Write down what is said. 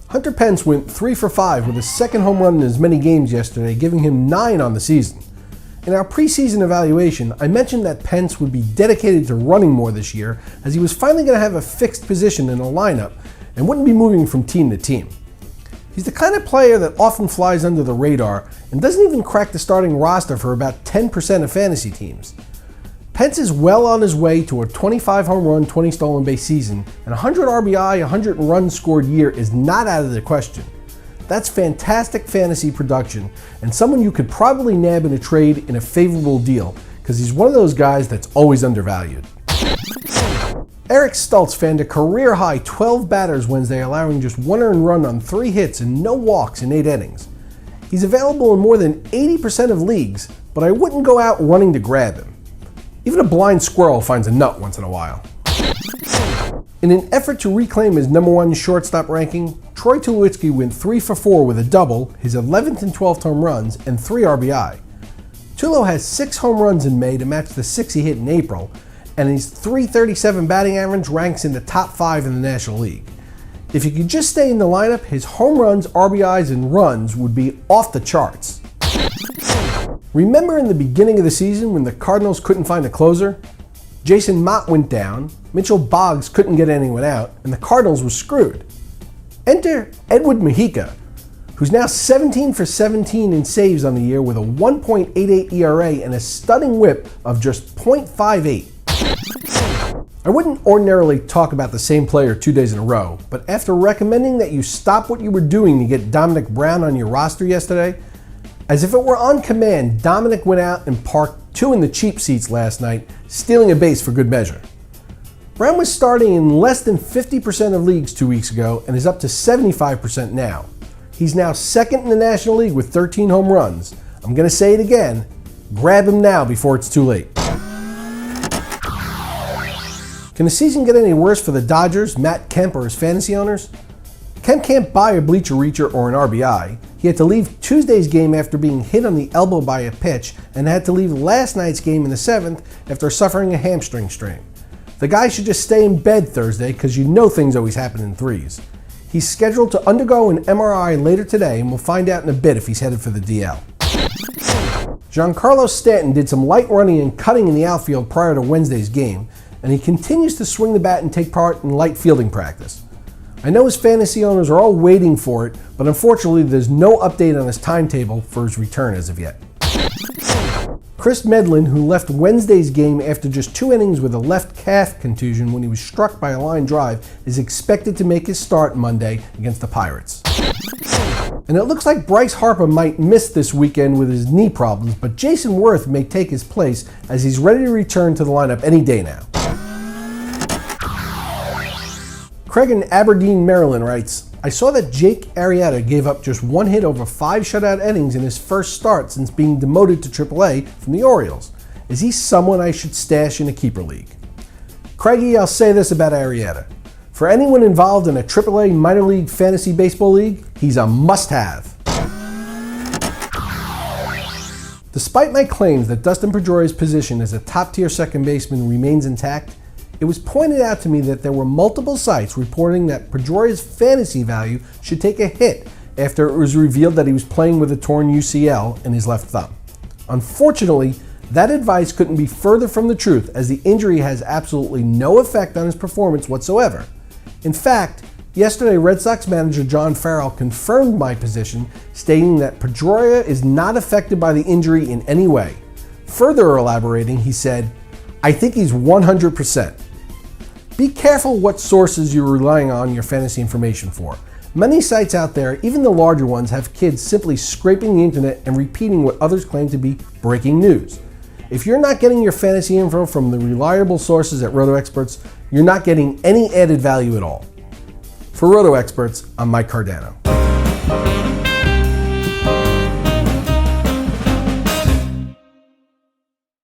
Hunter Pence went 3 for 5 with a second home run in as many games yesterday, giving him 9 on the season. In our preseason evaluation, I mentioned that Pence would be dedicated to running more this year, as he was finally going to have a fixed position in the lineup and wouldn't be moving from team to team. He's the kind of player that often flies under the radar and doesn't even crack the starting roster for about 10% of fantasy teams. Pence is well on his way to a 25 home run, 20 stolen base season, and 100 RBI, 100 runs scored year is not out of the question. That's fantastic fantasy production, and someone you could probably nab in a trade in a favorable deal, because he's one of those guys that's always undervalued. Eric Stults fanned a career-high 12 batters Wednesday, allowing just 1 earned run on 3 hits and no walks in 8 innings. He's available in more than 80% of leagues, but I wouldn't go out running to grab him. Even a blind squirrel finds a nut once in a while. In an effort to reclaim his #1 shortstop ranking, Tulowitzki went 3 for 4 with a double, his 11th and 12th home runs, and 3 RBI. Tulo has 6 home runs in May to match the 6 he hit in April, and his .337 batting average ranks in the top 5 in the National League. If he could just stay in the lineup, his home runs, RBIs, and runs would be off the charts. Remember in the beginning of the season when the Cardinals couldn't find a closer? Jason Mott went down, Mitchell Boggs couldn't get anyone out, and the Cardinals were screwed. Enter Edward Mujcia, who's now 17 for 17 in saves on the year with a 1.88 ERA and a stunning whip of just .58. I wouldn't ordinarily talk about the same player 2 days in a row, but after recommending that you stop what you were doing to get Dominic Brown on your roster yesterday, as if it were on command, Dominic went out and parked 2 in the cheap seats last night, stealing a base for good measure. Brown was starting in less than 50% of leagues 2 weeks ago and is up to 75% now. He's now second in the National League with 13 home runs. I'm going to say it again, grab him now before it's too late. Can the season get any worse for the Dodgers, Matt Kemp, or his fantasy owners? Kemp can't buy a bleacher reacher or an RBI. He had to leave Tuesday's game after being hit on the elbow by a pitch and had to leave last night's game in the 7th after suffering a hamstring strain. The guy should just stay in bed Thursday because you know things always happen in threes. He's scheduled to undergo an MRI later today, and we'll find out in a bit if he's headed for the DL. Giancarlo Stanton did some light running and cutting in the outfield prior to Wednesday's game, and he continues to swing the bat and take part in light fielding practice. I know his fantasy owners are all waiting for it, but unfortunately there's no update on his timetable for his return as of yet. Kris Medlin, who left Wednesday's game after just 2 innings with a left calf contusion when he was struck by a line drive, is expected to make his start Monday against the Pirates. And it looks like Bryce Harper might miss this weekend with his knee problems, but Jason Worth may take his place as he's ready to return to the lineup any day now. Craig in Aberdeen, Maryland writes, I saw that Jake Arrieta gave up just 1 hit over 5 shutout innings in his first start since being demoted to AAA from the Orioles. Is he someone I should stash in a keeper league? Craigie, I'll say this about Arrieta. For anyone involved in a AAA minor league fantasy baseball league, he's a must-have. Despite my claims that Dustin Pedroia's position as a top-tier second baseman remains intact, it was pointed out to me that there were multiple sites reporting that Pedroia's fantasy value should take a hit after it was revealed that he was playing with a torn UCL in his left thumb. Unfortunately, that advice couldn't be further from the truth, as the injury has absolutely no effect on his performance whatsoever. In fact, yesterday Red Sox manager John Farrell confirmed my position, stating that Pedroia is not affected by the injury in any way. Further elaborating, he said, I think he's 100%. Be careful what sources you're relying on your fantasy information for. Many sites out there, even the larger ones, have kids simply scraping the internet and repeating what others claim to be breaking news. If you're not getting your fantasy info from the reliable sources at RotoExperts, you're not getting any added value at all. For RotoExperts, I'm Mike Cardano.